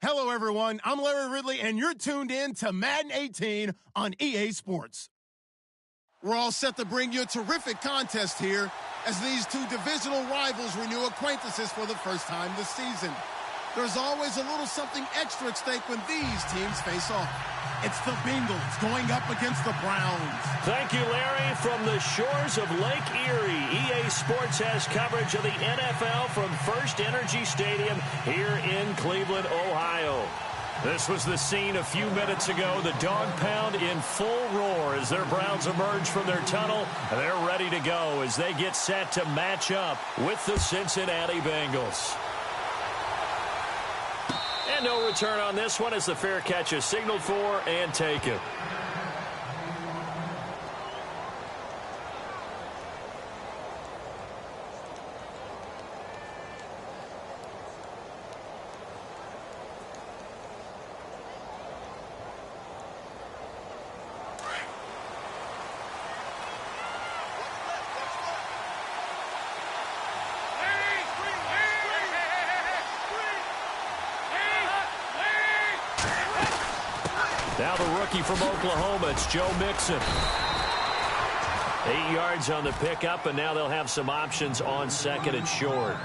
Hello, everyone. I'm Larry Ridley, and you're tuned in to Madden 18 on EA Sports. We're all set to bring you a terrific contest here as these two divisional rivals renew acquaintances for the first time this season. There's always a little something extra at stake when these teams face off. It's the Bengals going up against the Browns. Thank you, Larry. From the shores of Lake Erie, EA Sports has coverage of the NFL from First Energy Stadium here in Cleveland, Ohio. This was the scene a few minutes ago. The dog pound in full roar as their Browns emerge from their tunnel. They're ready to go as they get set to match up with the Cincinnati Bengals. And no return on this one as the fair catch is signaled for and taken. Now the rookie from Oklahoma, it's Joe Mixon. 8 yards on the pickup, and now they'll have some options on second and short.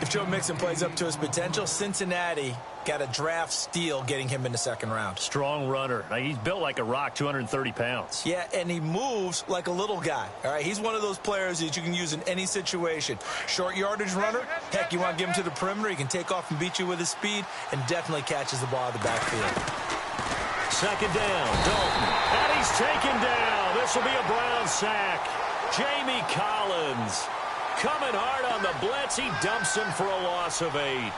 If Joe Mixon plays up to his potential, Cincinnati got a draft steal getting him in the second round. Strong runner. Now, he's built like a rock, 230 pounds. Yeah, and he moves like a little guy. All right, he's one of those players that you can use in any situation. Short yardage runner. Heck, you want to give him to the perimeter, he can take off and beat you with his speed, and definitely catches the ball out of the backfield. Second down, Dalton. And he's taken down. This will be a Brown sack. Jamie Collins coming hard on the blitz. He dumps him for a loss of 8.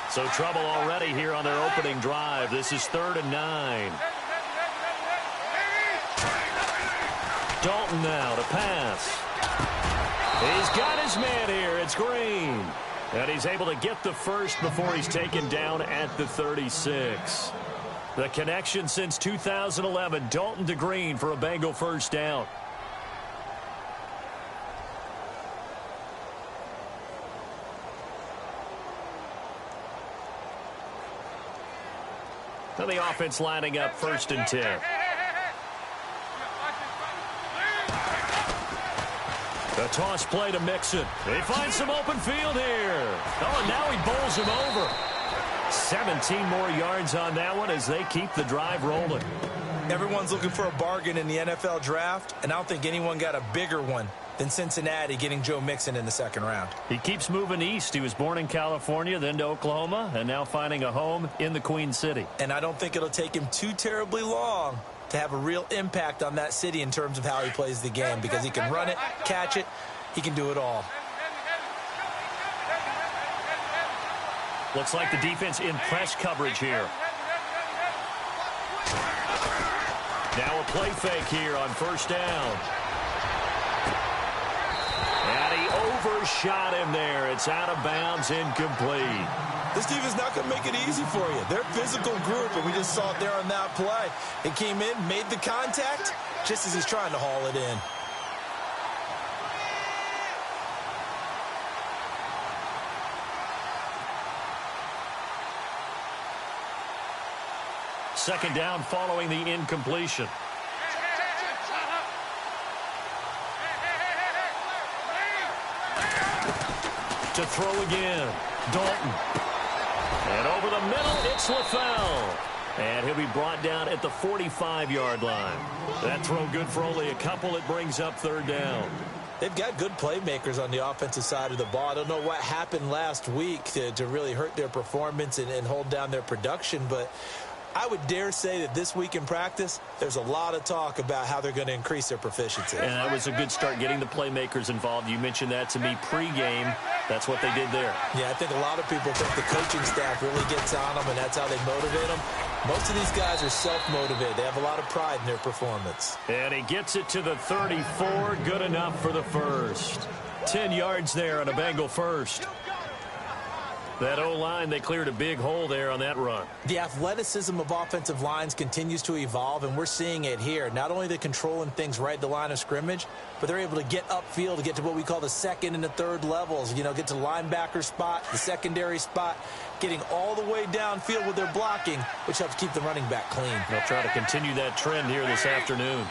So trouble already here on their opening drive. This is 3rd and 9. Dalton now to pass. He's got his man here. It's Green. And he's able to get the first before he's taken down at the 36. The connection since 2011, Dalton to Green for a Bengal first down. So the offense lining up 1st and 10. The toss play to Mixon. They find some open field here. Oh, and now he bowls him over. 17 more yards on that one as they keep the drive rolling. Everyone's looking for a bargain in the NFL draft, and I don't think anyone got a bigger one than Cincinnati getting Joe Mixon in the second round. He keeps moving east. He was born in California, then to Oklahoma, and now finding a home in the Queen City. And I don't think it'll take him too terribly long to have a real impact on that city in terms of how he plays the game, because he can run it, catch it, he can do it all. Looks like the defense in press coverage here. Now a play fake here on 1st down. And he overshot him there. It's out of bounds, incomplete. This team is not going to make it easy for you. They're a physical group, and we just saw it there on that play. It came in, made the contact, just as he's trying to haul it in. Second down following the incompletion. To throw again, Dalton. And over the middle, it's LaFell. And he'll be brought down at the 45-yard line. That throw good for only a couple. It brings up 3rd down. They've got good playmakers on the offensive side of the ball. I don't know what happened last week to really hurt their performance and hold down their production, but I would dare say that this week in practice, there's a lot of talk about how they're going to increase their proficiency. And that was a good start getting the playmakers involved. You mentioned that to me pregame. That's what they did there. Yeah, I think a lot of people think the coaching staff really gets on them, and that's how they motivate them. Most of these guys are self-motivated. They have a lot of pride in their performance. And he gets it to the 34. Good enough for the first. 10 yards there on a Bengal first. That O-line, they cleared a big hole there on that run. The athleticism of offensive lines continues to evolve, and we're seeing it here. Not only are they controlling things right at the line of scrimmage, but they're able to get upfield to get to what we call the second and the third levels. You know, get to the linebacker spot, the secondary spot, getting all the way downfield with their blocking, which helps keep the running back clean. They'll try to continue that trend here this afternoon.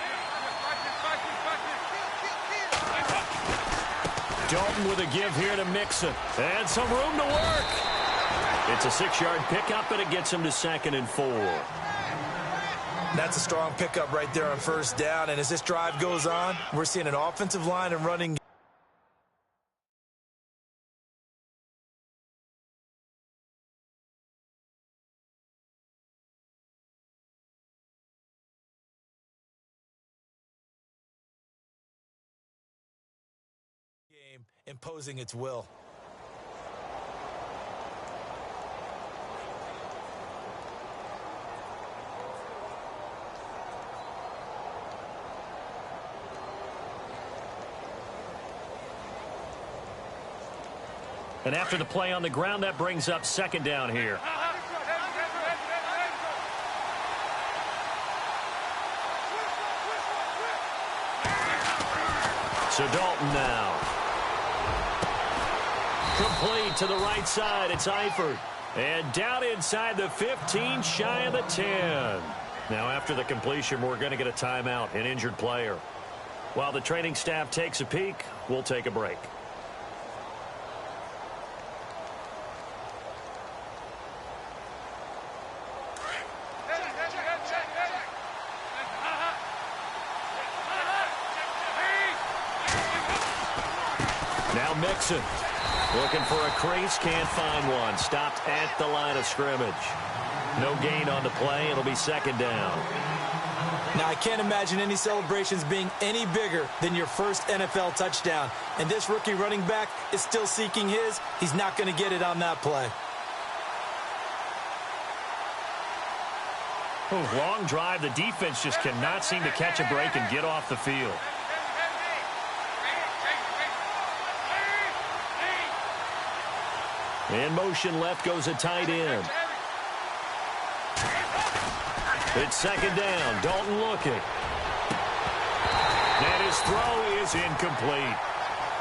Dalton with a give here to Mixon. And some room to work. It's a 6-yard pickup, and it gets him to 2nd and 4. That's a strong pickup right there on first down. And as this drive goes on, we're seeing an offensive line and running game imposing its will. And after the play on the ground, that brings up 2nd down here. So Dalton now. Complete to the right side. It's Eifert. And down inside the 15, shy of the 10. Now after the completion, we're going to get a timeout, an injured player. While the training staff takes a peek, we'll take a break. Now Mixon. Looking for a crease, can't find one. Stopped at the line of scrimmage. No gain on the play. It'll be 2nd down. Now, I can't imagine any celebrations being any bigger than your first NFL touchdown. And this rookie running back is still seeking his. He's not going to get it on that play. Oh, long drive. The defense just cannot seem to catch a break and get off the field. In motion left goes a tight end. It's 2nd down. Dalton looking. And his throw is incomplete.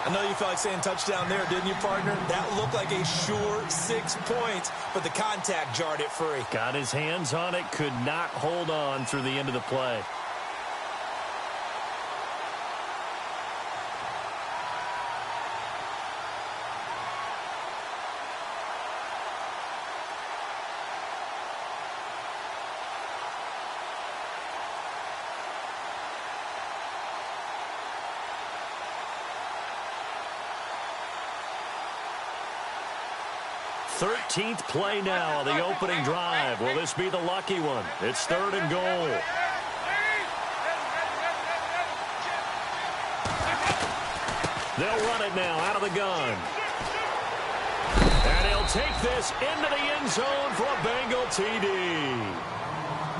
I know you felt like saying touchdown there, didn't you, partner? That looked like a sure 6 points, but the contact jarred it free. Got his hands on it, could not hold on through the end of the play. Thirteenth play now, the opening drive. Will this be the lucky one? It's 3rd and goal. They'll run it now out of the gun. And he'll take this into the end zone for a Bengal TD.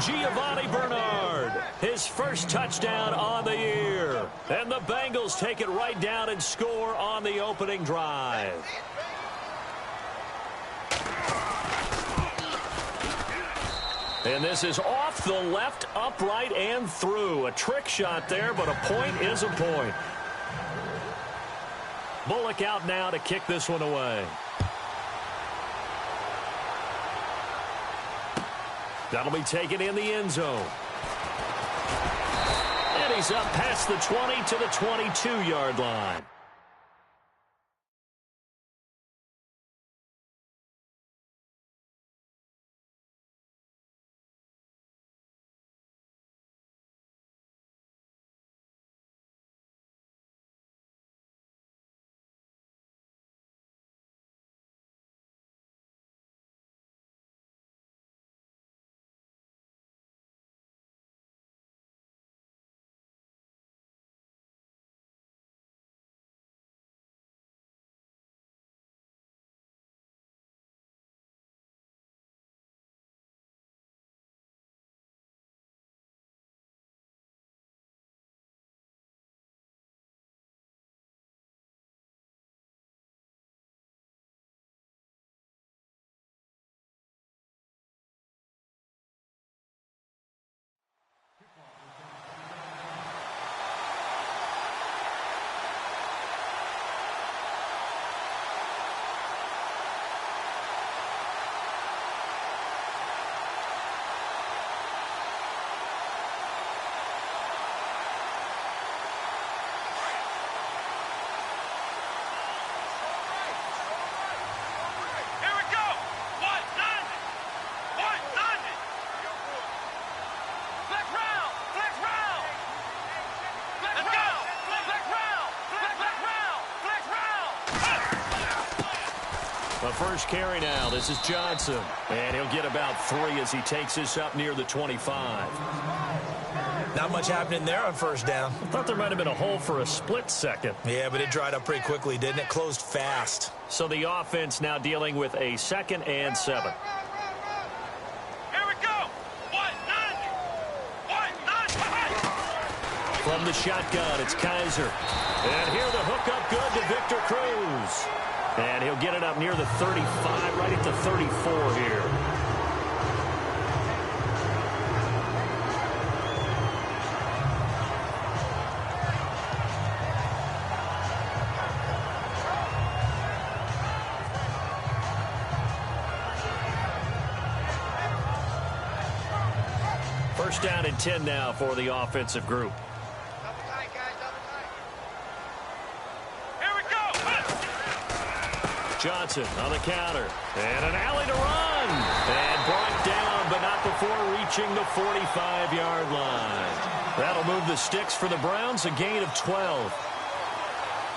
Giovanni Bernard, his first touchdown on the year. And the Bengals take it right down and score on the opening drive. And this is off the left, upright, and through. A trick shot there, but a point is a point. Bullock out now to kick this one away. That'll be taken in the end zone. And he's up past the 20 to the 22-yard line. first carry now. This is Johnson. And he'll get about 3 as he takes this up near the 25. Not much happening there on first down. I thought there might have been a hole for a split second. Yeah, but it dried up pretty quickly, didn't it? Closed fast. So the offense now dealing with a 2nd and 7. Here we go. 1-9. From the shotgun, it's Kaiser. And here the hook up good to Victor Cruz. And he'll get it up near the 35, right at the 34 here. First down and 10 now for the offensive group. Johnson on the counter. And an alley to run. And brought down, but not before reaching the 45-yard line. That'll move the sticks for the Browns, a gain of 12.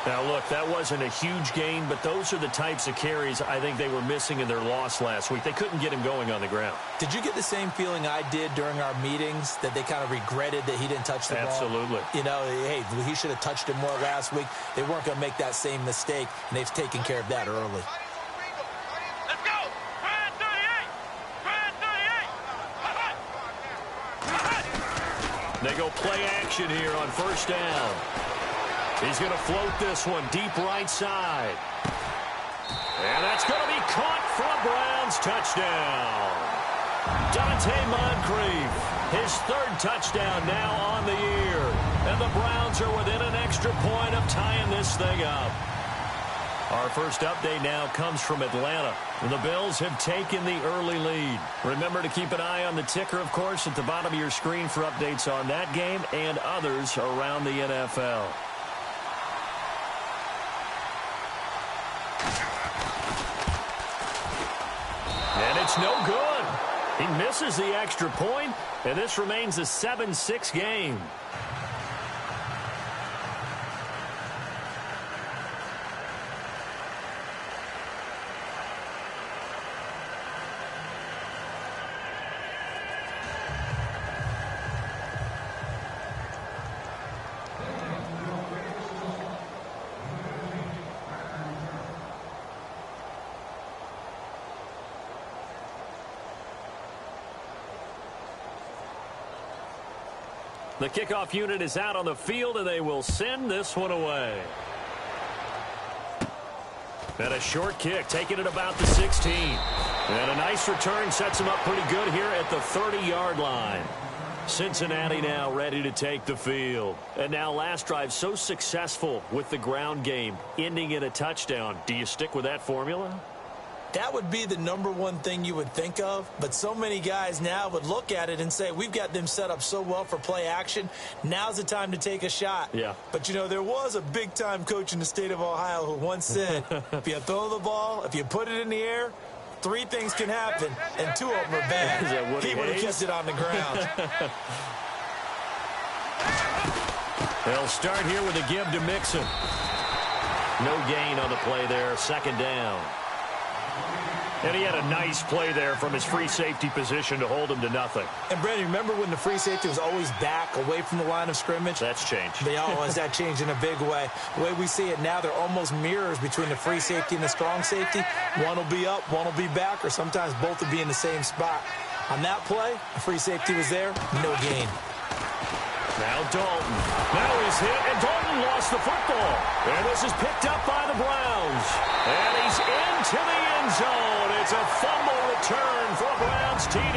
Now, look, that wasn't a huge gain, but those are the types of carries I think they were missing in their loss last week. They couldn't get him going on the ground. Did you get the same feeling I did during our meetings, that they kind of regretted that he didn't touch the ball? Absolutely. You know, hey, he should have touched it more last week. They weren't going to make that same mistake, and they've taken care of that early. Let's go. Brand 38. They go play action here on first down. He's going to float this one deep right side. And that's going to be caught for a Browns touchdown. Dante Moncrief, his 3rd touchdown now on the year. And the Browns are within an extra point of tying this thing up. Our first update now comes from Atlanta. The Bills have taken the early lead. Remember to keep an eye on the ticker, of course, at the bottom of your screen for updates on that game and others around the NFL. And it's no good. He misses the extra point, and this remains a 7-6 game. The kickoff unit is out on the field, and they will send this one away. And a short kick, taking it about the 16. And a nice return sets him up pretty good here at the 30-yard line. Cincinnati now ready to take the field. And now last drive so successful with the ground game, ending in a touchdown. Do you stick with that formula? That would be the #1 thing you would think of, but so many guys now would look at it and say, we've got them set up so well for play action, now's the time to take a shot. Yeah. But, you know, there was a big-time coach in the state of Ohio who once said, if you throw the ball, if you put it in the air, 3 things can happen, and 2 of them are bad. Is that he would have kept it on the ground. They'll start here with a give to Mixon. No gain on the play there, 2nd down. And he had a nice play there from his free safety position to hold him to nothing. And, Brandon, remember when the free safety was always back away from the line of scrimmage? That's changed. Has that changed in a big way? The way we see it now, they're almost mirrors between the free safety and the strong safety. One will be up, one will be back, or sometimes both will be in the same spot. On that play, the free safety was there, no gain. Now Dalton. Now he's hit, and Dalton lost the football. And this is picked up by the Browns. And he's into the end zone. It's a fumble return for a Browns TD.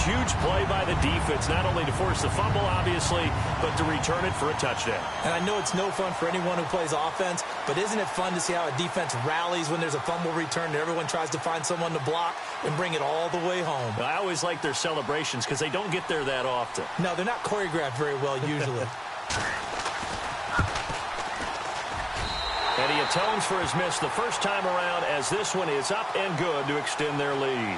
Huge play by the defense, not only to force the fumble, obviously, but to return it for a touchdown. And I know it's no fun for anyone who plays offense, but isn't it fun to see how a defense rallies when there's a fumble return and everyone tries to find someone to block and bring it all the way home? I always like their celebrations because they don't get there that often. No, they're not choreographed very well usually. And he atones for his miss the first time around as this one is up and good to extend their lead.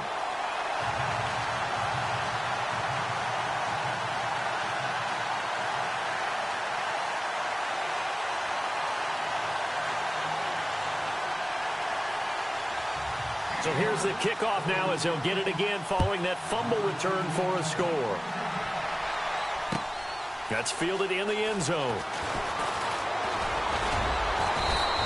So here's the kickoff now as he'll get it again following that fumble return for a score. That's fielded in the end zone.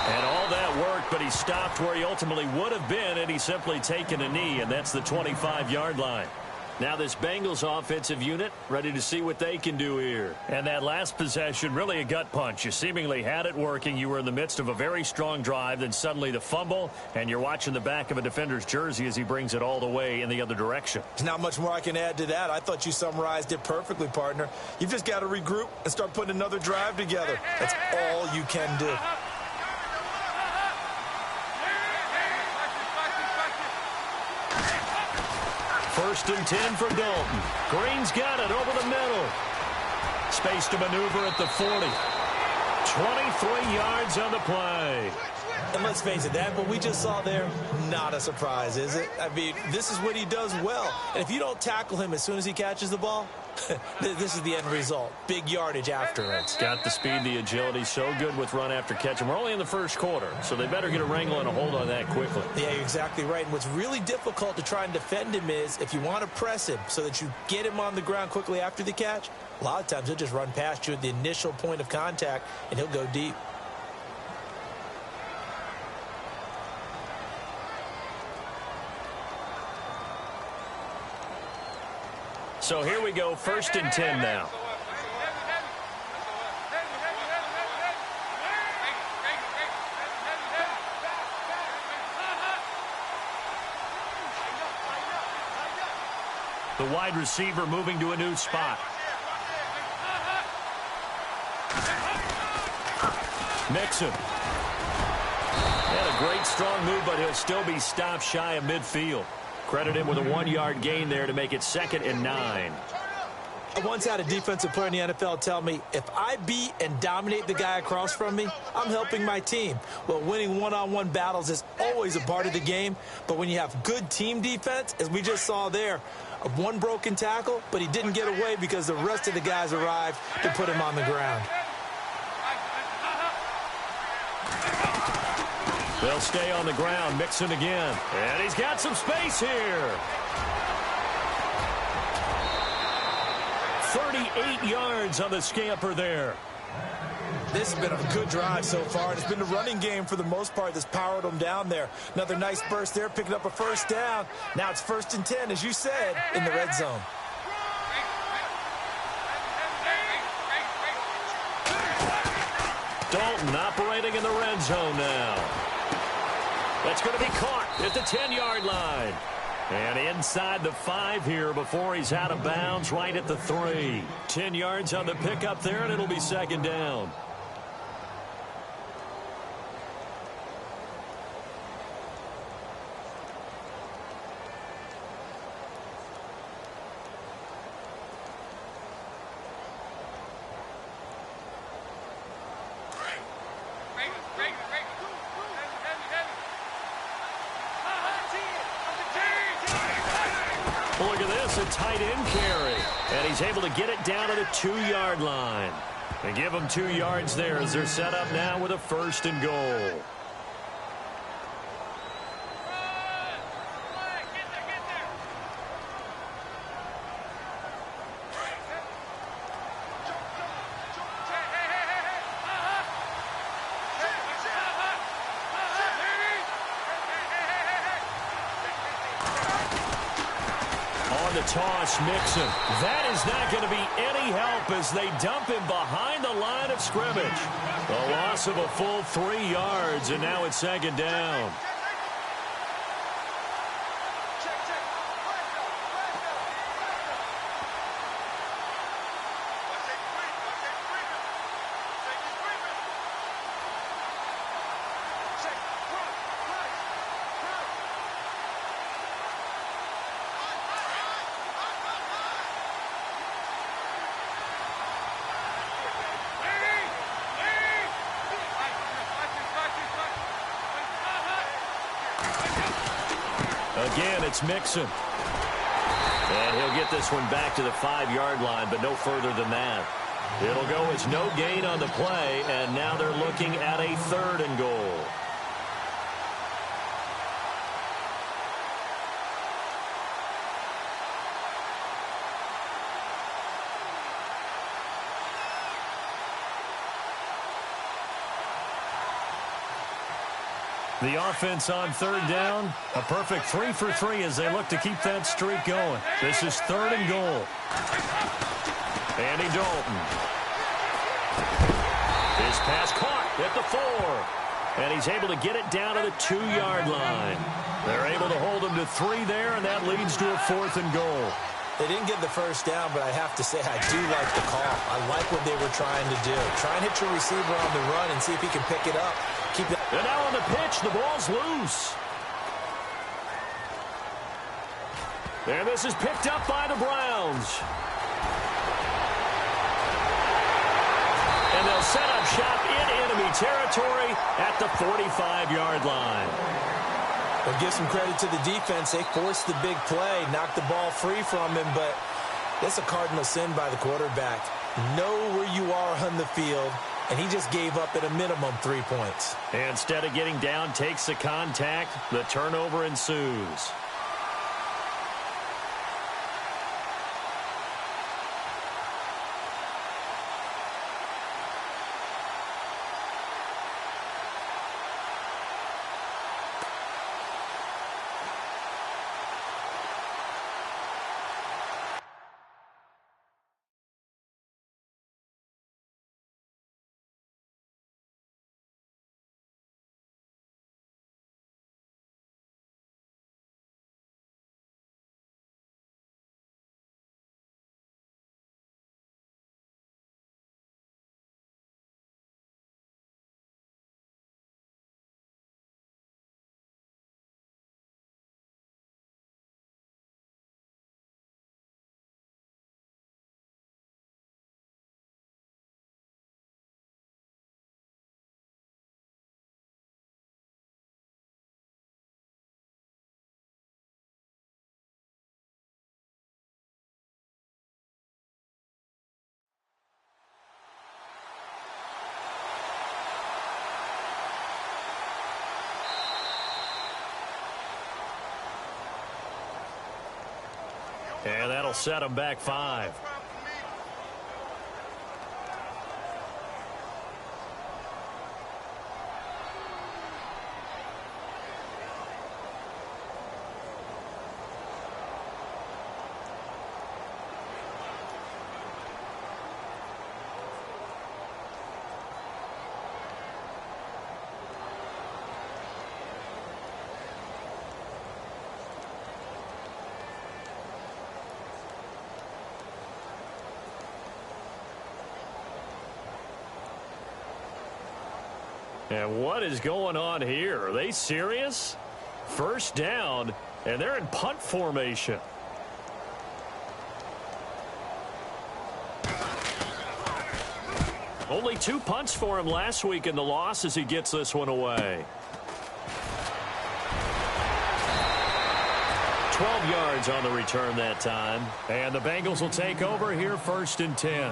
And all that worked, but he stopped where he ultimately would have been, and he's simply taken a knee, and that's the 25-yard line. Now this Bengals offensive unit ready to see what they can do here. And that last possession, really a gut punch. You seemingly had it working. You were in the midst of a very strong drive, then suddenly the fumble, and you're watching the back of a defender's jersey as he brings it all the way in the other direction. Not much more I can add to that. I thought you summarized it perfectly, partner. You've just got to regroup and start putting another drive together. That's all you can do. First and 10 for Dalton. Green's got it over the middle. Space to maneuver at the 40. 23 yards on the play. And let's face it, that what we just saw there, not a surprise, is it? I mean, this is what he does well. And if you don't tackle him as soon as he catches the ball, this is the end result. Big yardage afterwards. Got the speed, the agility, so good with run after catch. And we're only in the first quarter, so they better get a wrangle and a hold on that quickly. Yeah, you're exactly right. And what's really difficult to try and defend him is if you want to press him so that you get him on the ground quickly after the catch, a lot of times he'll just run past you at the initial point of contact, and he'll go deep. So here we go, first and 10 now. The wide receiver moving to a new spot. Mixon. Had a great strong move, but he'll still be stopped shy of midfield. Credit him with a 1-yard gain there to make it 2nd and 9. I once had a defensive player in the NFL tell me, if I beat and dominate the guy across from me, I'm helping my team. Well, winning one-on-one battles is always a part of the game, but when you have good team defense, as we just saw there, one broken tackle, but he didn't get away because the rest of the guys arrived to put him on the ground. They'll stay on the ground. Mixon again. And he's got some space here. 38 yards on the scamper there. This has been a good drive so far, and it's been the running game for the most part that's powered them down there. Another nice burst there, picking up a first down. Now it's 1st and 10, as you said, in the red zone. Dalton operating in the red zone now. That's going to be caught at the 10-yard line. And inside the 5 here before he's out of bounds, right at the 3. 10 yards on the pickup there, and it'll be 2nd down. Look at this, a tight end carry. And he's able to get it down to the 2-yard line. And give them 2 yards there as they're set up now with a 1st and goal. Toss Mixon. That is not going to be any help as they dump him behind the line of scrimmage. A loss of a full 3 yards, and now it's 2nd down. Again, it's Mixon. And he'll get this one back to the 5-yard line, but no further than that. It'll go as no gain on the play, and now they're looking at a 3rd and goal. The offense on third down, a perfect 3 for 3 as they look to keep that streak going. This is 3rd and goal. Andy Dalton. His pass caught at the 4. And he's able to get it down to the 2-yard line. They're able to hold him to 3 there, and that leads to a 4th and goal. They didn't get the first down, but I have to say I do like the call. I like what they were trying to do. Try and hit your receiver on the run and see if he can pick it up. Keep it. And now on the pitch, the ball's loose. And this is picked up by the Browns. And they'll set up shop in enemy territory at the 45-yard line. Well, give some credit to the defense. They forced the big play, knocked the ball free from him, but that's a cardinal sin by the quarterback. Know where you are on the field, and he just gave up at a minimum 3 points. Instead of getting down, takes the contact. The turnover ensues. And that'll set them back 5. And what is going on here? Are they serious? First down, and they're in punt formation. Only 2 punts for him last week in the loss as he gets this one away. 12 yards on the return that time. And the Bengals will take over here 1st and 10.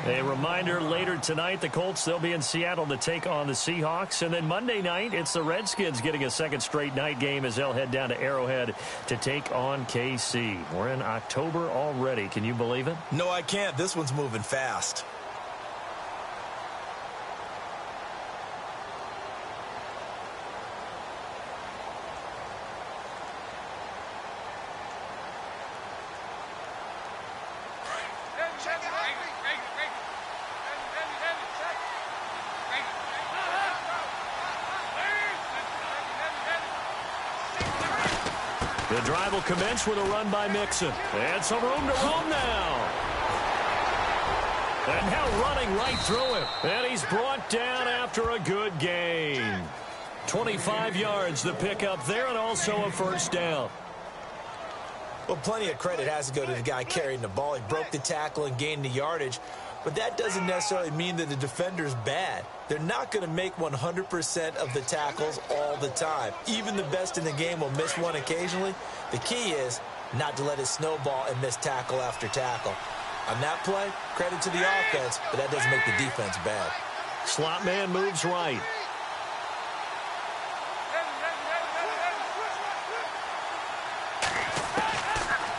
A reminder, later tonight, the Colts, they'll be in Seattle to take on the Seahawks. And then Monday night, it's the Redskins getting a 2nd straight night game as they'll head down to Arrowhead to take on KC. We're in October already. Can you believe it? No, I can't. This one's moving fast. The drive will commence with a run by Mixon. And some room to roam now. And now running right through him. And he's brought down after a good gain. 25 yards the pickup there, and also a 1st down. Well, plenty of credit has to go to the guy carrying the ball. He broke the tackle and gained the yardage. But that doesn't necessarily mean that the defender's bad. They're not going to make 100% of the tackles all the time. Even the best in the game will miss one occasionally. The key is not to let it snowball and miss tackle after tackle. On that play, credit to the offense, but that doesn't make the defense bad. Slot man moves right.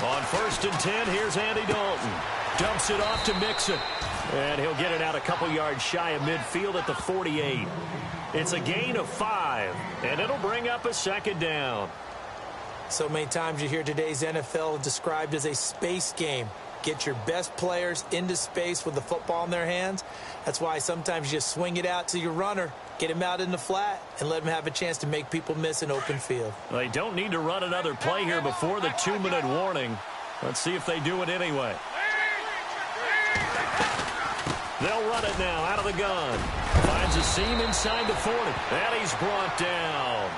On 1st and 10, here's Andy Dalton. Dumps it off to Mixon. And he'll get it out a couple yards shy of midfield at the 48. It's a gain of 5, and it'll bring up a second down. So many times you hear today's NFL described as a space game. Get your best players into space with the football in their hands. That's why sometimes you just swing it out to your runner, get him out in the flat, and let him have a chance to make people miss an open field. They don't need to run another play here before the 2-minute warning. Let's see if they do it anyway. They'll run it now out of the gun. Finds a seam inside the 40. And he's brought down.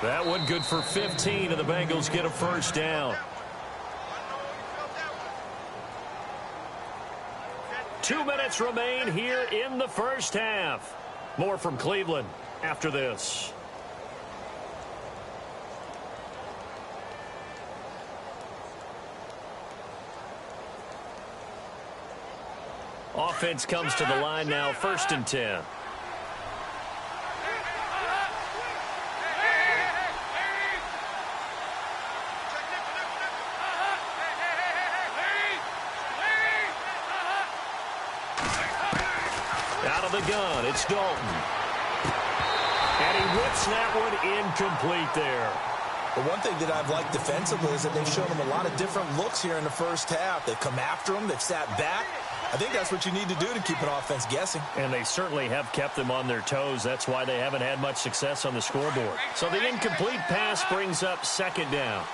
That one good for 15, and the Bengals get a first down. 2 minutes remain here in the first half. More from Cleveland after this. Offense comes to the line now, 1st and 10. Out of the gun, it's Dalton. And he whips that one incomplete there. But one thing that I've liked defensively is that they've shown him a lot of different looks here in the first half. They've come after him. They've sat back. I think that's what you need to do to keep an offense guessing. And they certainly have kept them on their toes. That's why they haven't had much success on the scoreboard. So the incomplete pass brings up 2nd down.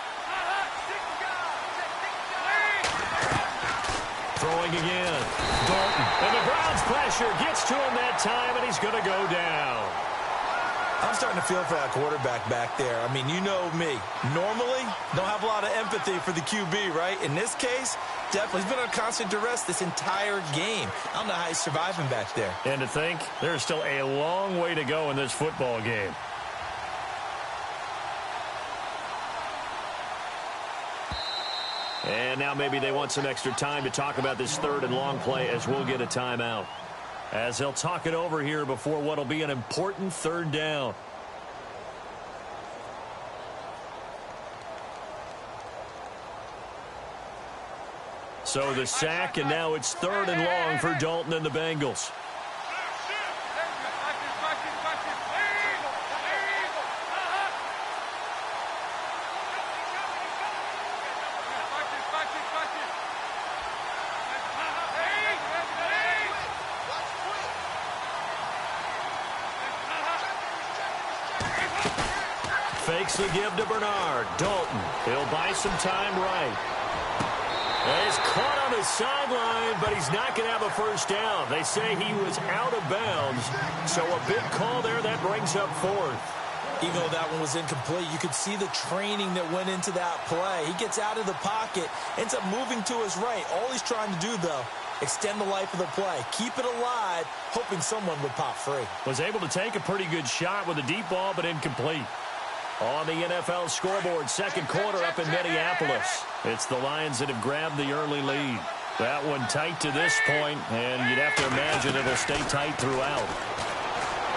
Throwing again. Dalton. And the Browns pressure gets to him that time, and he's going to go down. I'm starting to feel for that quarterback back there. I mean, you know me. Normally, don't have a lot of empathy for the QB, right? In this case, definitely. He's been on constant duress this entire game. I don't know how he's surviving back there. And to think, there's still a long way to go in this football game. And now maybe they want some extra time to talk about this 3rd and long play as we'll get a timeout. As they'll talk it over here before what will be an important 3rd down. So the sack, and now it's 3rd and long for Dalton and the Bengals. Fakes the give to Bernard. Dalton, he'll buy some time right. And he's caught on the sideline, but he's not going to have a first down. They say he was out of bounds, so a big call there. That brings up 4th. Even though that one was incomplete, you could see the training that went into that play. He gets out of the pocket, ends up moving to his right. All he's trying to do, though, extend the life of the play. Keep it alive, hoping someone would pop free. Was able to take a pretty good shot with a deep ball, but incomplete. On the NFL scoreboard, 2nd quarter up in Minneapolis. It's the Lions that have grabbed the early lead. That one tight to this point, and you'd have to imagine it'll stay tight throughout.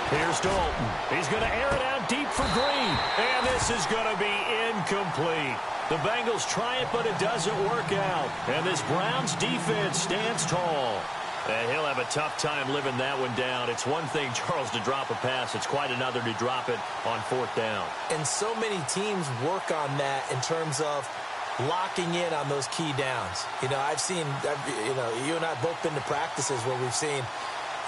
Here's Dalton. He's going to air it out deep for Green. And this is going to be incomplete. The Bengals try it, but it doesn't work out. And this Browns defense stands tall. And he'll have a tough time living that one down. It's one thing, Charles, to drop a pass. It's quite another to drop it on 4th down. And so many teams work on that in terms of locking in on those key downs. You know, you and I have both been to practices where we've seen,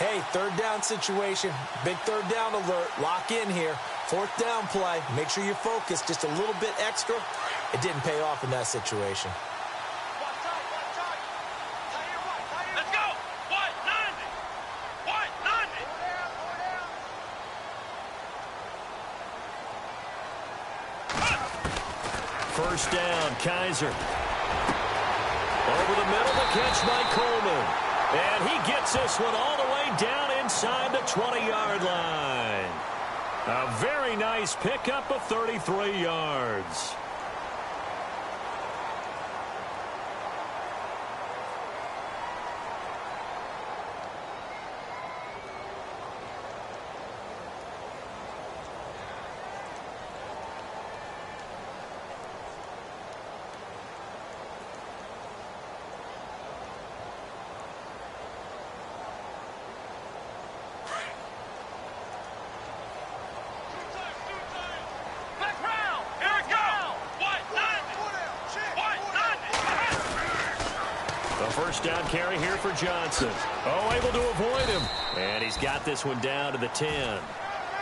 hey, 3rd down situation, big 3rd down alert, lock in here. 4th down play, make sure you're focused just a little bit extra. It didn't pay off in that situation. First down, Kaiser. Over the middle, the catch by Coleman. And he gets this one all the way down inside the 20-yard line. A very nice pickup of 33 yards. A first down carry here for Johnson. Oh, able to avoid him. And he's got this one down to the 10.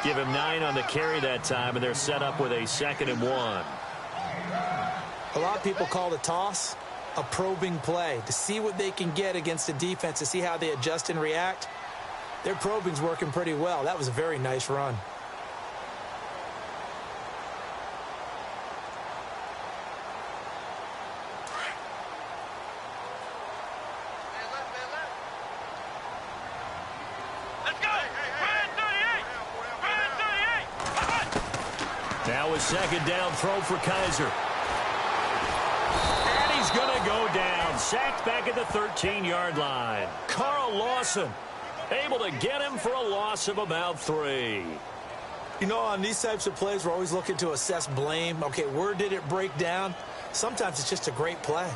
Give him 9 on the carry that time, and they're set up with a 2nd and 1. A lot of people call the toss a probing play to see what they can get against the defense, to see how they adjust and react. Their probing's working pretty well. That was a very nice run. Now a 2nd down throw for Kaiser. And he's going to go down. Sacked back at the 13-yard line. Carl Lawson able to get him for a loss of about 3. You know, on these types of plays, we're always looking to assess blame. Okay, where did it break down? Sometimes it's just a great play.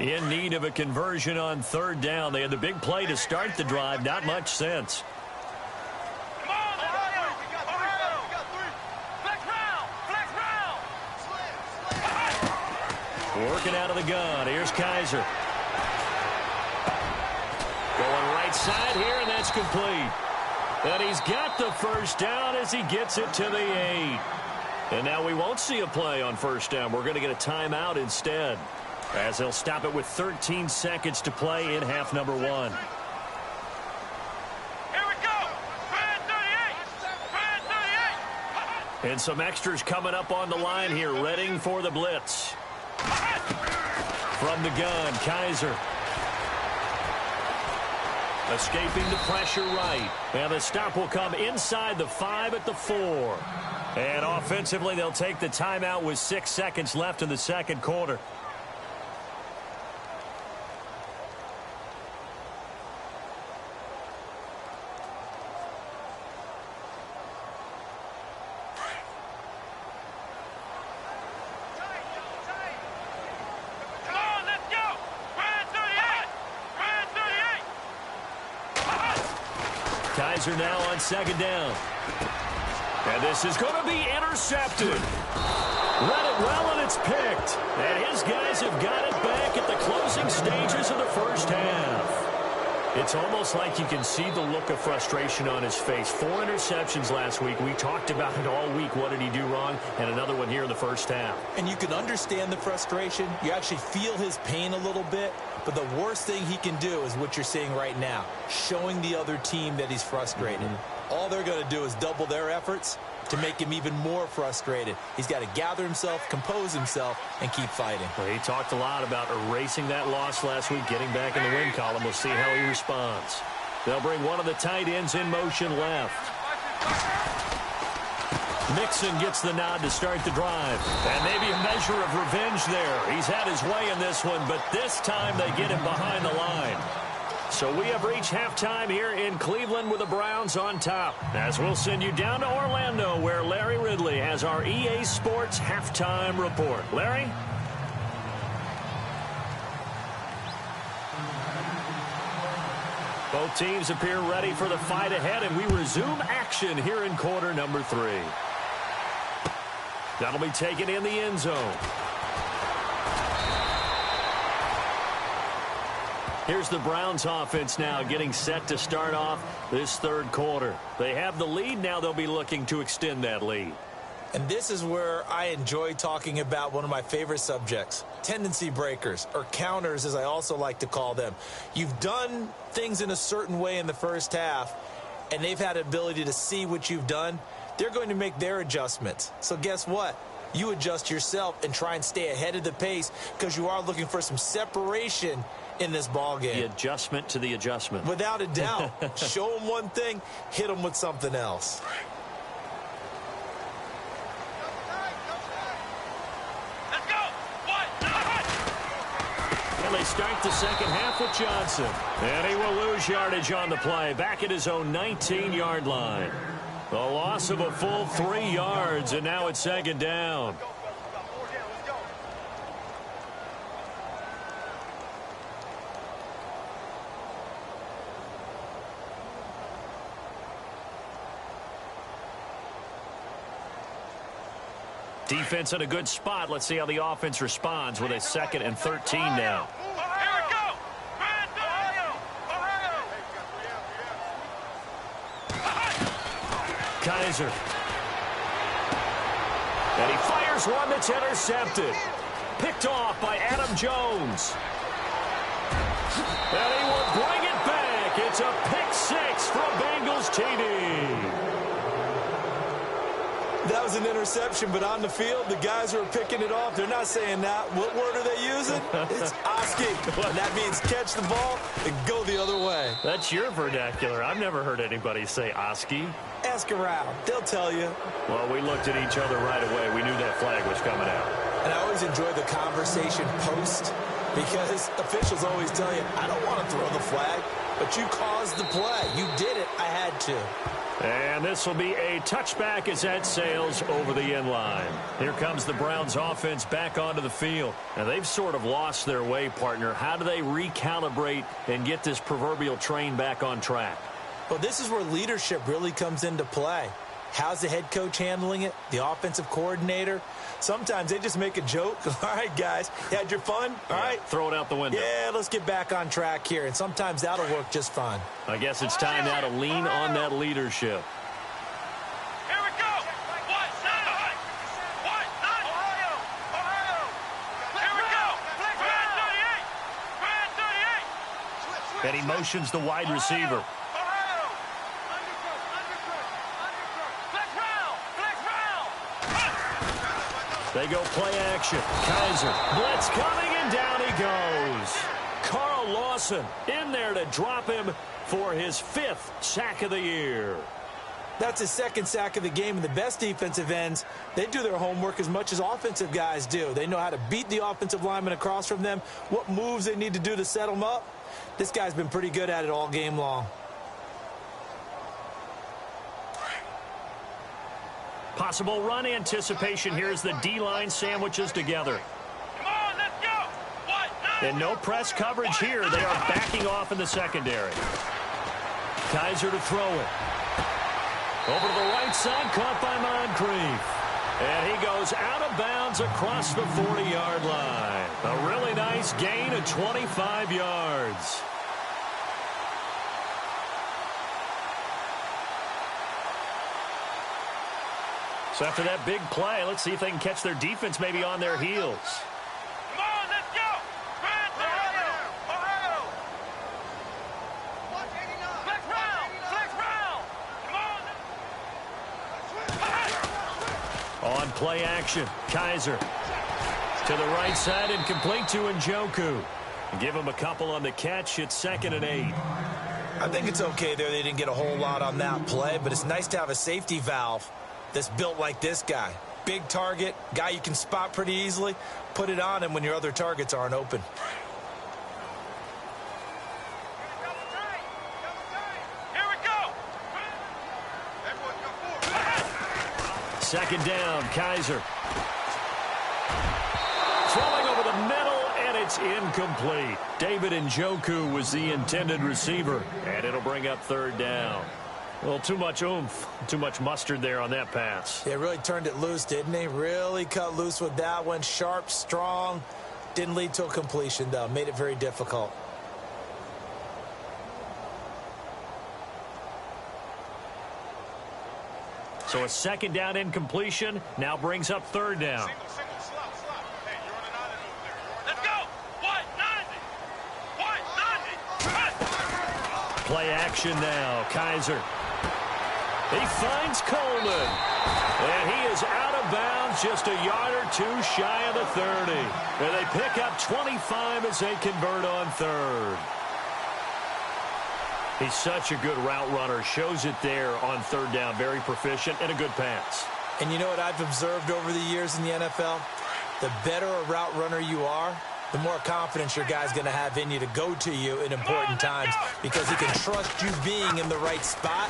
In need of a conversion on 3rd down. They had the big play to start the drive. Not much sense. Come on, Ohio! Ohio! Flex round! Working out of the gun. Here's Kaiser. Going right side here, and that's complete. And he's got the first down as he gets it to the 8. And now we won't see a play on 1st down. We're going to get a timeout instead, as they'll stop it with 13 seconds to play in half number 1. Here we go! Red 38! And some extras coming up on the line here, readying for the blitz. From the gun, Kaiser. Escaping the pressure right. And the stop will come inside the 5 at the 4. And offensively, they'll take the timeout with 6 seconds left in the 2nd quarter. Kaiser now on 2nd down. And this is going to be intercepted. Read it well, and it's picked. And his guys have got it back at the closing stages of the 1st half. It's almost like you can see the look of frustration on his face. 4 interceptions last week. We talked about it all week. What did he do wrong? And another one here in the 1st half. And you can understand the frustration. You actually feel his pain a little bit. But the worst thing he can do is what you're seeing right now, showing the other team that he's frustrated. All they're going to do is double their efforts to make him even more frustrated. He's got to gather himself, compose himself, and keep fighting. Well, he talked a lot about erasing that loss last week, getting back in the win column. We'll see how he responds. They'll bring one of the tight ends in motion left. Mixon gets the nod to start the drive. And maybe a measure of revenge there. He's had his way in this one, but this time they get him behind the line. So we have reached halftime here in Cleveland with the Browns on top. As we'll send you down to Orlando, where Larry Ridley has our EA Sports halftime report. Larry? Both teams appear ready for the fight ahead, and we resume action here in quarter number 3. That'll be taken in the end zone. Here's the Browns offense now getting set to start off this 3rd quarter. They have the lead. Now they'll be looking to extend that lead. And this is where I enjoy talking about one of my favorite subjects, tendency breakers, or counters as I also like to call them. You've done things in a certain way in the 1st half, and they've had an ability to see what you've done. They're going to make their adjustments. So guess what? You adjust yourself and try and stay ahead of the pace because you are looking for some separation in this ball game. The adjustment to the adjustment. Without a doubt. Show them one thing, hit them with something else. Let's go! And they start the 2nd half with Johnson. And he will lose yardage on the play. Back at his own 19-yard line. The loss of a full 3 yards, and now it's 2nd down. Defense in a good spot. Let's see how the offense responds with a 2nd and 13 now. Here we go. Kaiser. And he fires one that's intercepted. Picked off by Adam Jones. And he will bring it back. It's a pick 6 from Bengals TD. That was an interception, but on the field, the guys who are picking it off, they're not saying that. What word are they using? It's Oski. And that means catch the ball and go the other way. That's your vernacular. I've never heard anybody say Oski. Ask around. They'll tell you. Well, we looked at each other right away. We knew that flag was coming out. And I always enjoy the conversation post because officials always tell you, I don't want to throw the flag, but you caused the play. You did it. I had to. And this will be a touchback as that sails over the end line. Here comes the Browns offense back onto the field. Now, they've sort of lost their way, partner. How do they recalibrate and get this proverbial train back on track? Well, this is where leadership really comes into play. How's the head coach handling it? The offensive coordinator? Sometimes they just make a joke. All right, guys, you had your fun? All right. Throw it out the window. Yeah, let's get back on track here. And sometimes that'll work just fine. I guess it's time now to lean on that leadership. Here we go. What? Nine. What? Nine. Ohio. Here we go. Brand 38. And he motions the wide receiver. They go play action. Kaiser. Blitz coming, and down he goes. Carl Lawson in there to drop him for his 5th sack of the year. That's his 2nd sack of the game, and the best defensive ends, they do their homework as much as offensive guys do. They know how to beat the offensive lineman across from them, what moves they need to do to set them up. This guy's been pretty good at it all game long. Possible run anticipation here as the D-line sandwiches together. Come on, let's go. What? Nine. And no press coverage here. They are backing off in the secondary. Kaiser to throw it. Over to the right side, caught by Moncrief. And he goes out of bounds across the 40-yard line. A really nice gain of 25 yards. So after that big play, let's see if they can catch their defense maybe on their heels. Come on, let's go. Ohio. Flex round. Come on. On play action, Kaiser to the right side and complete to Njoku. Give him a couple on the catch. It's 2nd and 8. I think it's okay there. They didn't get a whole lot on that play, but it's nice to have a safety valve that's built like this guy. Big target, guy you can spot pretty easily. Put it on him when your other targets aren't open. Here we go. 2nd down, Kaiser. Throwing over the middle, and it's incomplete. David Njoku was the intended receiver, and it'll bring up 3rd down. Well, too much oomph, too much mustard there on that pass. They really turned it loose, didn't they? Really cut loose with that one. Sharp, strong. Didn't lead to a completion, though. Made it very difficult. So a 2nd down incompletion now brings up 3rd down. Single, slap. Hey, you're on an island over there. Let's go. What? 90. Play action now, Kaiser. He finds Coleman. And he is out of bounds just a yard or two shy of the 30. And they pick up 25 as they convert on 3rd. He's such a good route runner. Shows it there on 3rd down. Very proficient and a good pass. And you know what I've observed over the years in the NFL? The better a route runner you are, the more confidence your guy's going to have in you to go to you in important times because he can trust you being in the right spot,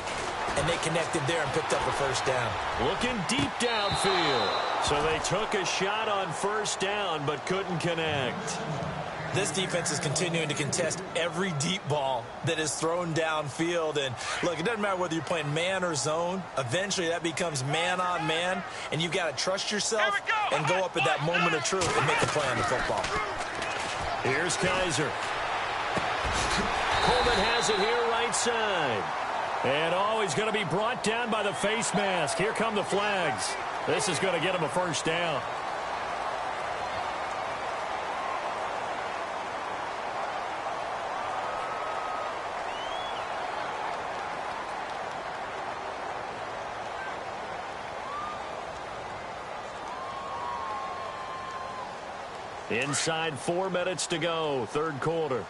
and they connected there and picked up a 1st down. Looking deep downfield. So they took a shot on 1st down but couldn't connect. this defense is continuing to contest every deep ball that is thrown downfield. And look, it doesn't matter whether you're playing man or zone. Eventually that becomes man on man, and you've got to trust yourself and go up at that moment of truth and make a play on the football. Here's Kaiser. Coleman has it here right side. And he's going to be brought down by the face mask. Here come the flags. This is going to get him a first down. Inside 4 minutes to go, third quarter.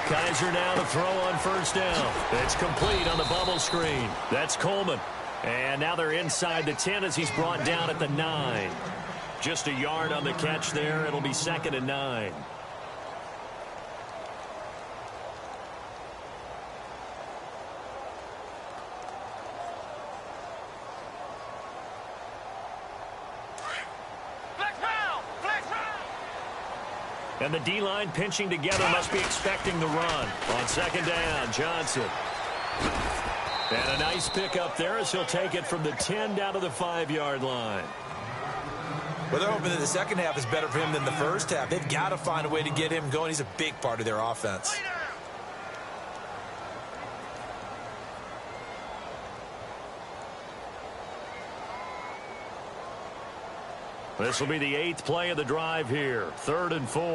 Kaiser now to throw on first down. It's complete on the bubble screen. That's Coleman. And now they're inside the 10 as he's brought down at the 9. Just a yard on the catch there. It'll be 2nd and 9. And the D-line pinching together must be expecting the run. On second down, Johnson. And a nice pickup there as he'll take it from the 10 down to the 5-yard line. Well, they're hoping that the second half is better for him than the first half. They've got to find a way to get him going. He's a big part of their offense. This will be the 8th play of the drive here. 3rd and 4. Come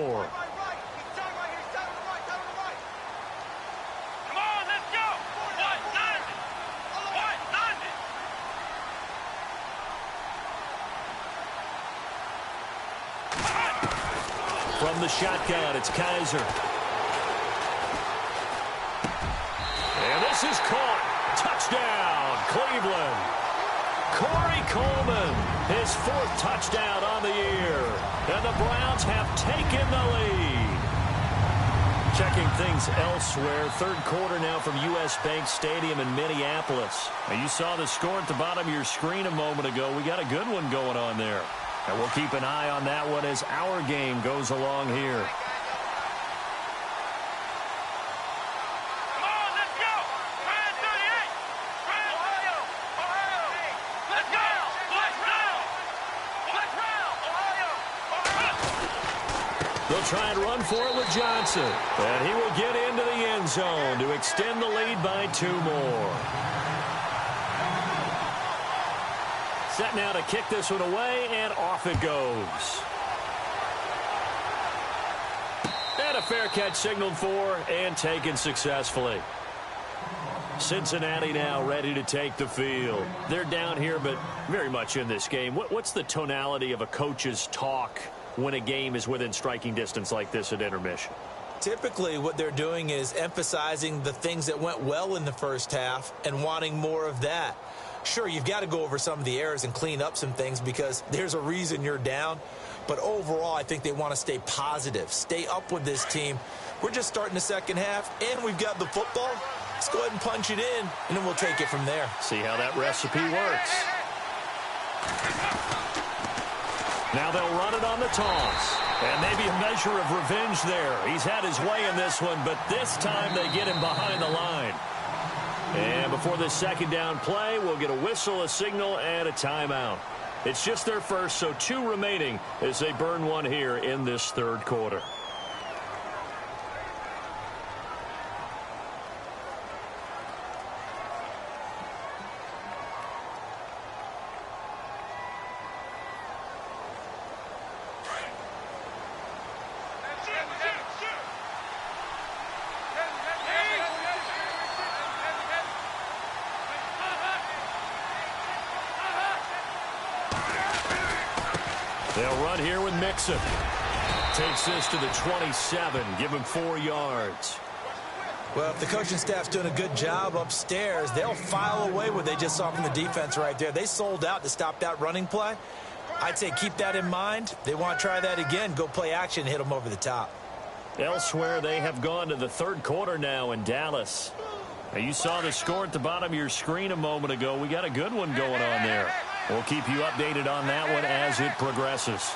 on, let's go. From the shotgun, it's Kaiser. And this is caught. Touchdown, Cleveland. Corey Coleman, his 4th touchdown on the year. And the Browns have taken the lead. Checking things elsewhere. Third quarter now from U.S. Bank Stadium in Minneapolis. Now you saw the score at the bottom of your screen a moment ago. We got a good one going on there. And we'll keep an eye on that one as our game goes along here. They'll try and run for it with Johnson. And he will get into the end zone to extend the lead by 2 more. Set now to kick this one away, and off it goes. And a fair catch signaled for and taken successfully. Cincinnati now ready to take the field. They're down here, but very much in this game. What's the tonality of a coach's talk when a game is within striking distance like this at intermission? Typically, what they're doing is emphasizing the things that went well in the first half and wanting more of that. Sure, you've got to go over some of the errors and clean up some things because there's a reason you're down. But overall, I think they want to stay positive, stay up with this team. We're just starting the second half, and we've got the football. Let's go ahead and punch it in, and then we'll take it from there. See how that recipe works. Now they'll run it on the toss. And maybe a measure of revenge there. He's had his way in this one, but this time they get him behind the line. And before this second down play, we'll get a whistle, a signal, and a timeout. It's just their first, so 2 remaining as they burn one here in this third quarter. They'll run here with Mixon. Takes this to the 27. Give him 4 yards. Well, if the coaching staff's doing a good job upstairs, they'll file away what they just saw from the defense right there. They sold out to stop that running play. I'd say keep that in mind. They want to try that again. Go play action, hit them over the top. Elsewhere, they have gone to the third quarter now in Dallas. Now, you saw the score at the bottom of your screen a moment ago. We got a good one going on there. We'll keep you updated on that one as it progresses.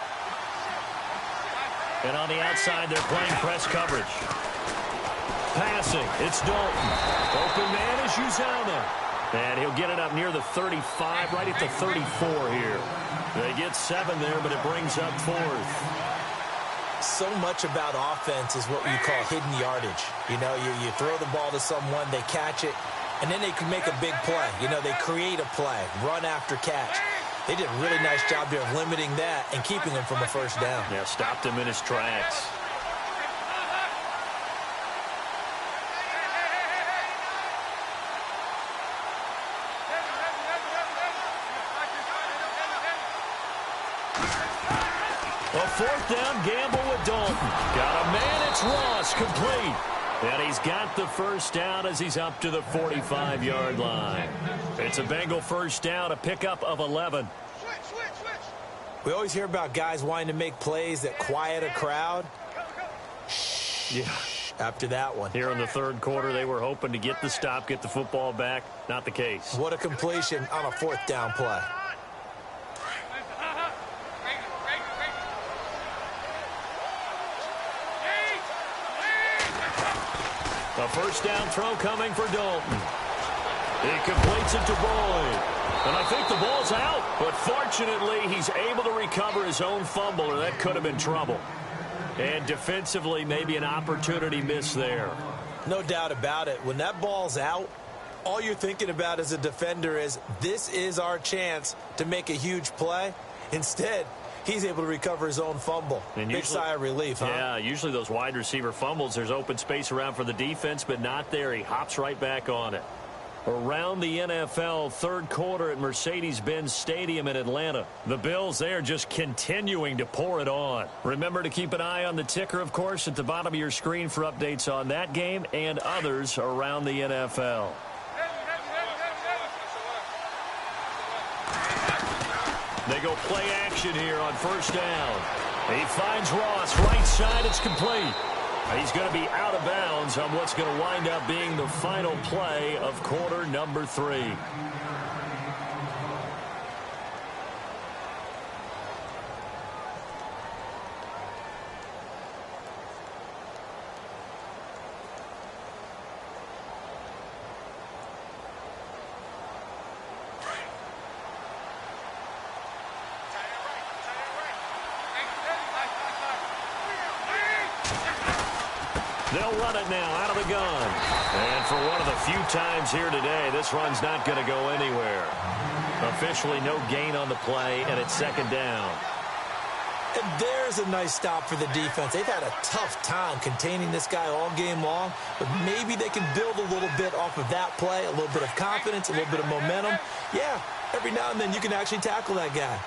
And on the outside, they're playing press coverage. Passing, it's Dalton. Open man is Uzama. And he'll get it up near the 35, right at the 34 here. They get 7 there, but it brings up 4th. So much about offense is what you call hidden yardage. You know, you throw the ball to someone, they catch it, and then they can make a big play. You know, they create a play, run after catch. They did a really nice job here of limiting that and keeping him from a first down. Yeah, stopped him in his tracks. A 4th down gamble with Dalton. Got a man, it's Ross, complete. And he's got the first down as he's up to the 45-yard line. It's a Bengal first down, a pickup of 11. We always hear about guys wanting to make plays that quiet a crowd. Yeah. After that one. Here in the 3rd quarter, they were hoping to get the stop, get the football back. Not the case. What a completion on a 4th down play. A first down throw coming for Dalton. He completes it to Boyd. And I think the ball's out. But fortunately, he's able to recover his own fumble, or that could have been trouble. And defensively, maybe an opportunity miss there. No doubt about it. When that ball's out, all you're thinking about as a defender is, this is our chance to make a huge play. Instead, he's able to recover his own fumble. And big sigh of relief, huh? Yeah, usually those wide receiver fumbles, there's open space around for the defense, but not there. He hops right back on it. Around the NFL, 3rd quarter at Mercedes-Benz Stadium in Atlanta. The Bills, they're just continuing to pour it on. Remember to keep an eye on the ticker, of course, at the bottom of your screen for updates on that game and others around the NFL. They go play action here on first down. He finds Ross, right side, it's complete. He's going to be out of bounds on what's going to wind up being the final play of quarter number 3. They'll run it now out of the gun. And for one of the few times here today, this run's not going to go anywhere. Officially no gain on the play, and it's 2nd down. And there's a nice stop for the defense. They've had a tough time containing this guy all game long, but maybe they can build a little bit off of that play, a little bit of confidence, a little bit of momentum. Yeah, every now and then you can actually tackle that guy.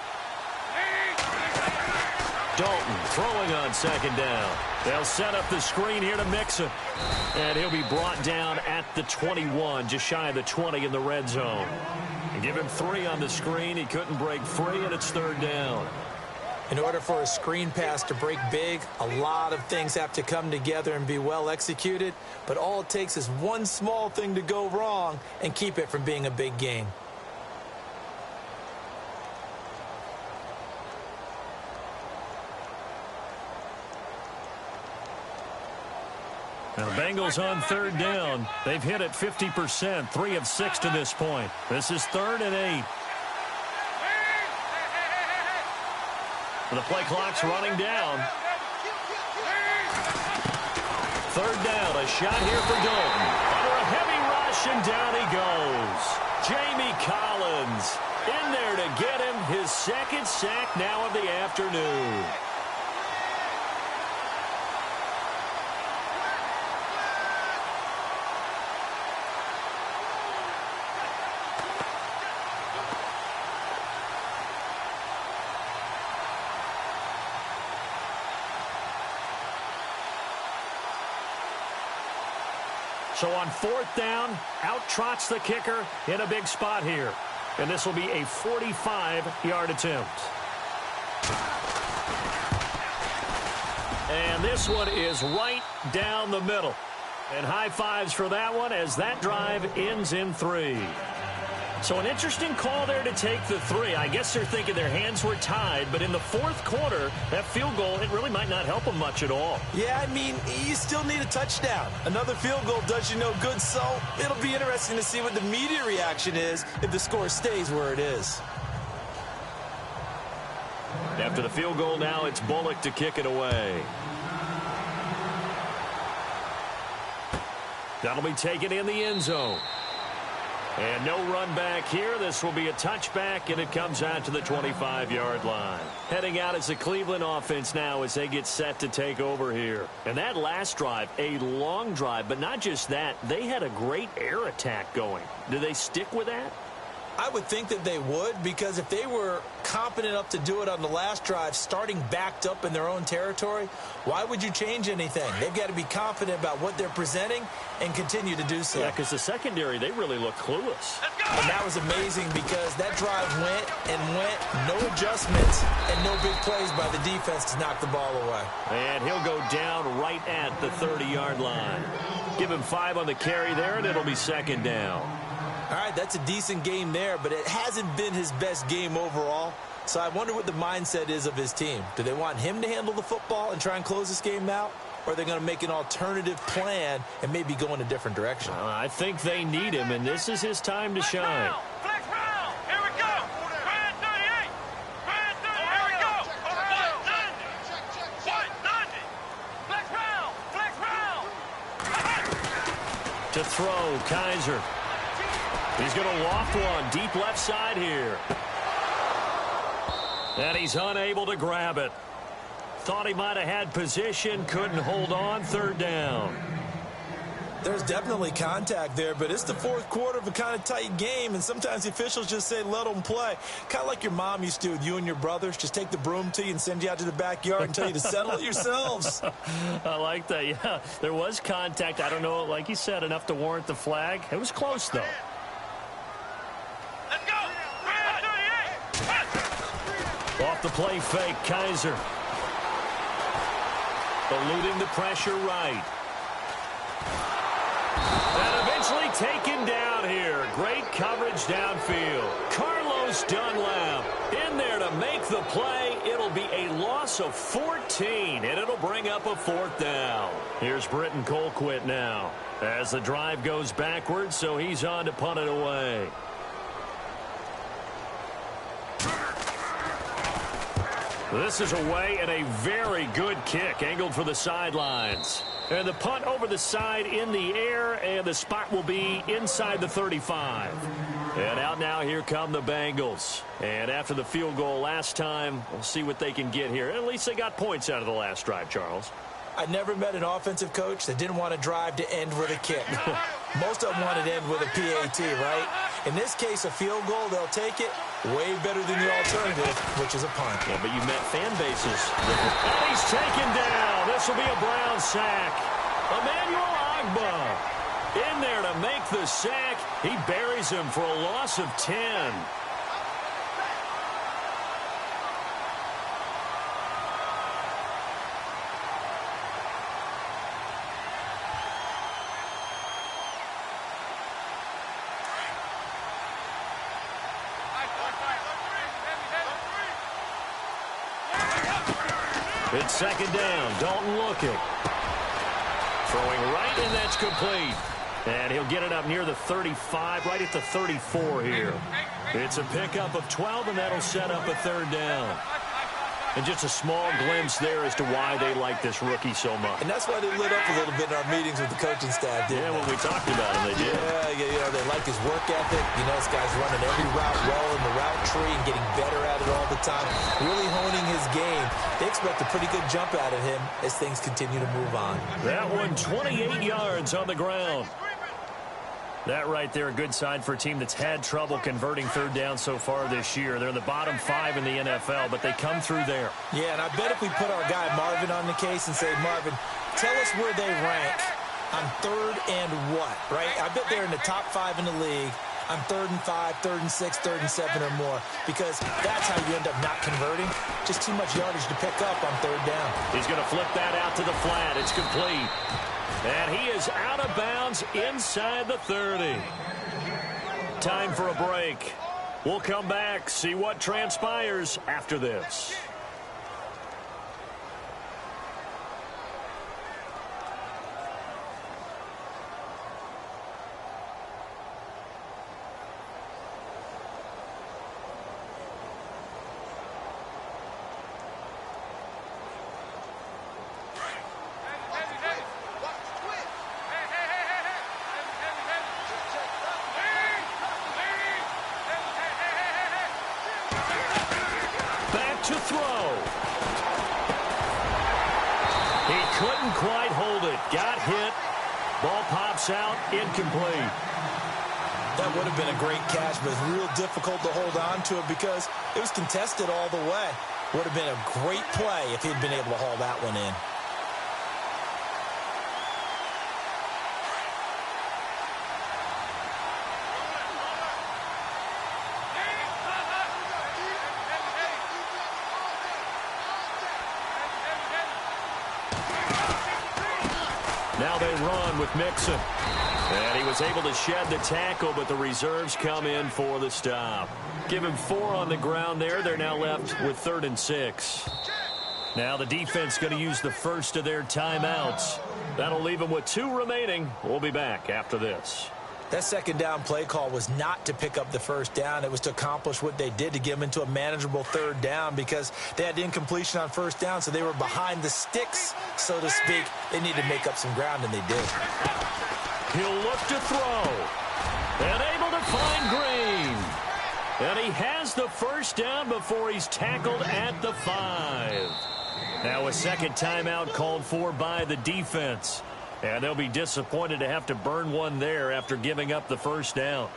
Dalton throwing on 2nd down. They'll set up the screen here to Mixon. And he'll be brought down at the 21, just shy of the 20 in the red zone. And give him 3 on the screen. He couldn't break free, and it's 3rd down. In order for a screen pass to break big, a lot of things have to come together and be well executed. But all it takes is one small thing to go wrong and keep it from being a big gain. Now the Bengals on 3rd down. They've hit it 50%, 3 of 6 to this point. This is 3rd and 8. The play clock's running down. 3rd down, a shot here for Dalton. Under a heavy rush, and down he goes. Jamie Collins in there to get him his 2nd sack now of the afternoon. So on 4th down, out trots the kicker in a big spot here. And this will be a 45-yard attempt. And this one is right down the middle. And high fives for that one as that drive ends in 3. So an interesting call there to take the 3. I guess they're thinking their hands were tied, but in the fourth quarter, that field goal, it really might not help them much at all. Yeah, I mean, you still need a touchdown. Another field goal does you no good, so it'll be interesting to see what the media reaction is if the score stays where it is. After the field goal now, it's Bullock to kick it away. That'll be taken in the end zone. And no run back here. This will be a touchback, and it comes out to the 25-yard line. Heading out as the Cleveland offense now as they get set to take over here. And that last drive, a long drive, but not just that. They had a great air attack going. Do they stick with that? I would think that they would, because if they were competent enough to do it on the last drive, starting backed up in their own territory, why would you change anything? They've got to be confident about what they're presenting and continue to do so. Yeah, because the secondary, they really look clueless. And that was amazing because that drive went and went, no adjustments, and no big plays by the defense to knock the ball away. And he'll go down right at the 30-yard line. Give him 5 on the carry there, and it'll be second down. All right, that's a decent game there, but it hasn't been his best game overall. So I wonder what the mindset is of his team. Do they want him to handle the football and try and close this game out? Or are they going to make an alternative plan and maybe go in a different direction? I think they need him, and this is his time to shine. Flex round. Here we go. Brand 38. Brand 38. Here we go. 190. 190. Flex round. Flex round. To throw, Kaiser. He's going to loft one deep left side here. And he's unable to grab it. Thought he might have had position, couldn't hold on, third down. There's definitely contact there, but it's the fourth quarter of a kind of tight game, and sometimes the officials just say, let them play. Kind of like your mom used to with you and your brothers. Just take the broom to you and send you out to the backyard and tell you to settle it yourselves. I like that, yeah. There was contact. I don't know, like you said, enough to warrant the flag. It was close, though. Let's go. Brand 38. Off the play fake, Kaiser. Eluding the pressure right. And eventually taken down here. Great coverage downfield. Carlos Dunlap in there to make the play. It'll be a loss of 14, and it'll bring up a fourth down. Here's Britton Colquitt now as the drive goes backwards, so he's on to punt it away. This is away and a very good kick angled for the sidelines. And the punt over the side in the air, and the spot will be inside the 35. And out now, here come the Bengals. And after the field goal last time, we'll see what they can get here. At least they got points out of the last drive, Charles. I never met an offensive coach that didn't want to drive to end with a kick. Most of them wanted to end with a PAT, right? In this case, a field goal, they'll take it. Way better than the alternative, which is a punt. Yeah, but you met fan bases. And he's taken down. This will be a Brown sack. Emmanuel Agba in there to make the sack. He buries him for a loss of 10. It's second down. Dalton looking. Throwing right, and that's complete. And he'll get it up near the 35, right at the 34 here. It's a pickup of 12, and that'll set up a third down. And just a small glimpse there as to why they like this rookie so much. And that's why they lit up a little bit in our meetings with the coaching staff, didn't they? Yeah, when we talked about him, they did. Yeah, you know, they like his work ethic. You know, this guy's running every route well in the route tree and getting better at it all the time. Really honing his game. They expect a pretty good jump out of him as things continue to move on. That one, 28 yards on the ground. That right there, a good sign for a team that's had trouble converting third down so far this year. They're in the bottom 5 in the NFL, but they come through there. Yeah, and I bet if we put our guy Marvin on the case and say, Marvin, tell us where they rank on third and what, right? I bet they're in the top 5 in the league on 3rd and 5, 3rd and 6, 3rd and 7 or more, because that's how you end up not converting. Just too much yardage to pick up on third down. He's going to flip that out to the flat. It's complete. And he is out of bounds inside the 30. Time for a break. We'll come back, see what transpires after this. To throw. He couldn't quite hold it. Got hit. Ball pops out. Incomplete. That would have been a great catch, but it's real difficult to hold on to it because it was contested all the way. Would have been a great play if he'd been able to haul that one in. Now they run with Mixon. And he was able to shed the tackle, but the reserves come in for the stop. Give him 4 on the ground there. They're now left with 3rd and 6. Now the defense going to use the first of their timeouts. That'll leave them with 2 remaining. We'll be back after this. That second down play call was not to pick up the first down. It was to accomplish what they did, to get them into a manageable 3rd down, because they had incompletion on first down, so they were behind the sticks, so to speak. They needed to make up some ground, and they did. He'll look to throw. And able to find Green. And he has the first down before he's tackled at the 5. Now a second timeout called for by the defense. And they'll be disappointed to have to burn one there after giving up the first down.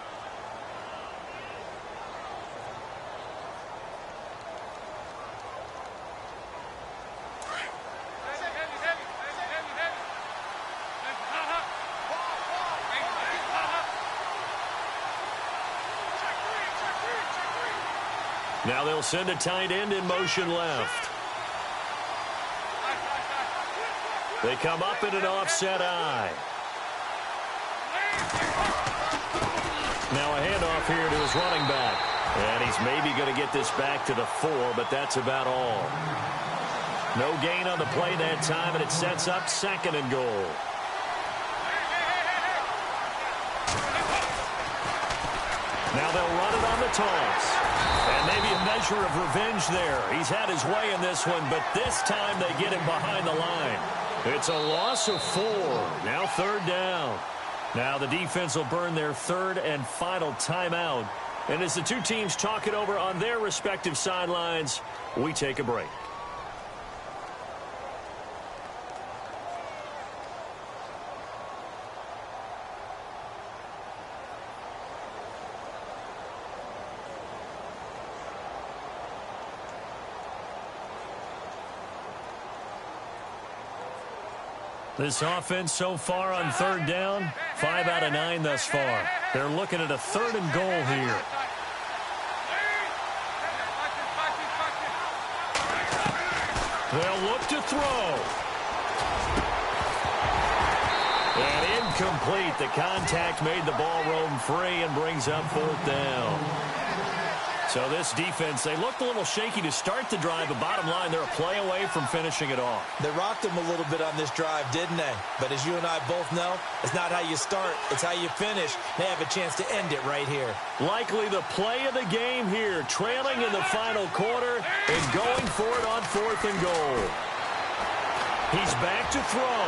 Now they'll send a tight end in motion left. They come up in an offset eye. Now a handoff here to his running back. And he's maybe going to get this back to the 4, but that's about all. No gain on the play that time, and it sets up 2nd and goal. Now they'll run it on the toss. And maybe a measure of revenge there. He's had his way in this one, but this time they get him behind the line. It's a loss of 4. Now 3rd down. Now the defense will burn their 3rd and final timeout. And as the two teams talk it over on their respective sidelines, we take a break. This offense so far on 3rd down, 5 out of 9 thus far. They're looking at a 3rd and goal here. They'll look to throw. And incomplete. The contact made the ball roam free and brings up 4th down. So this defense, they looked a little shaky to start the drive, but bottom line, they're a play away from finishing it off. They rocked them a little bit on this drive, didn't they? But as you and I both know, it's not how you start, it's how you finish. They have a chance to end it right here. Likely the play of the game here, trailing in the final quarter and going for it on 4th and goal. He's back to throw.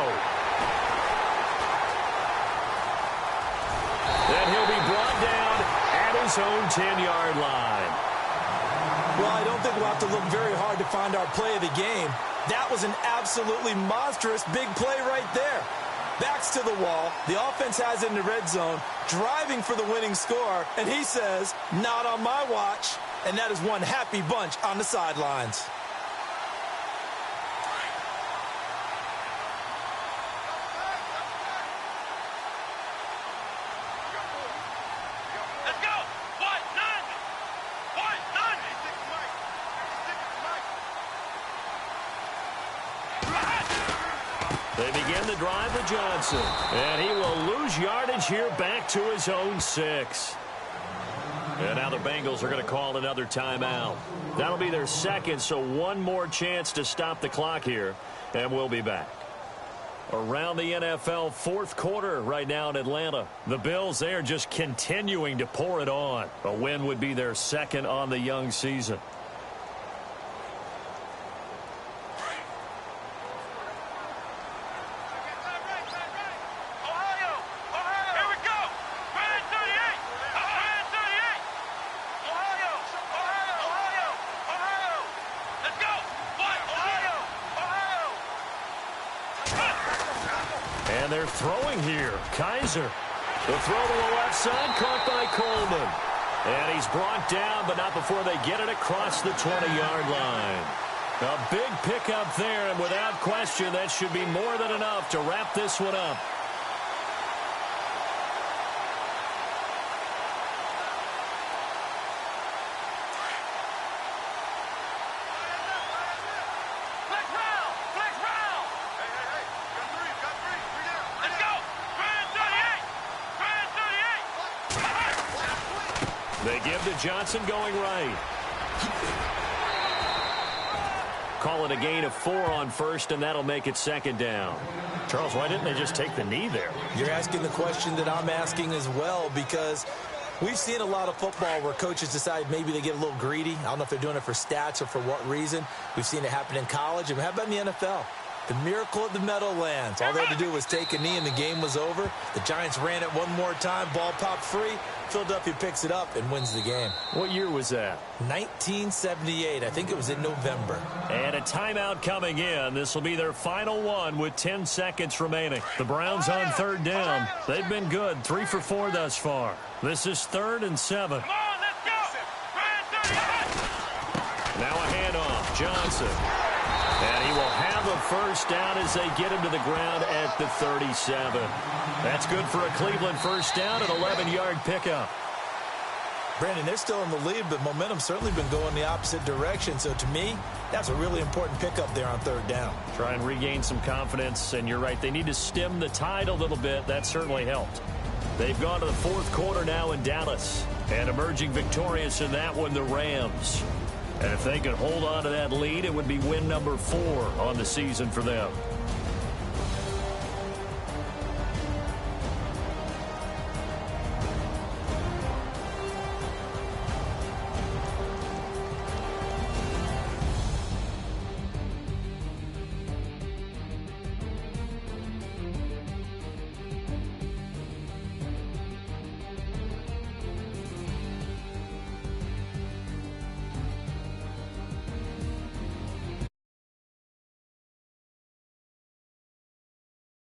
And he'll be brought down at his own 10-yard line. Well, I don't think we'll have to look very hard to find our play of the game. That was an absolutely monstrous big play right there. Backs to the wall. The offense has it in the red zone, driving for the winning score, and he says, not on my watch. And that is one happy bunch on the sidelines. They begin the drive with Johnson. And he will lose yardage here back to his own 6. And now the Bengals are going to call another timeout. That'll be their second, so one more chance to stop the clock here. And we'll be back. Around the NFL, fourth quarter right now in Atlanta. The Bills, they are just continuing to pour it on. A win would be their second on the young season. And they're throwing here. Kaiser. The throw to the left side, caught by Coleman. And he's brought down, but not before they get it across the 20-yard line. A big pickup there, and without question, that should be more than enough to wrap this one up. They give to Johnson going right. Call it a gain of 4 on first, and that'll make it second down. Charles, why didn't they just take the knee there? You're asking the question that I'm asking as well, because we've seen a lot of football where coaches decide maybe they get a little greedy. I don't know if they're doing it for stats or for what reason. We've seen it happen in college, and how about in the NFL? The miracle of the Meadowlands. All they had to do was take a knee, and the game was over. The Giants ran it one more time. Ball popped free. Philadelphia picks it up and wins the game. What year was that? 1978. I think it was in November. And a timeout coming in. This will be their final one with 10 seconds remaining. The Browns on third down. They've been good. 3 for 4 thus far. This is 3rd and 7. Come on, let's go. Now a handoff. Johnson. And he will have a first down as they get him to the ground at the 37. That's good for a Cleveland first down, an 11-yard pickup. Brandon, they're still in the lead, but momentum's certainly been going the opposite direction. So to me, that's a really important pickup there on third down. Try and regain some confidence, and you're right, they need to stem the tide a little bit. That certainly helped. They've gone to the fourth quarter now in Dallas, and emerging victorious in that one, the Rams. And if they could hold on to that lead, it would be win number 4 on the season for them.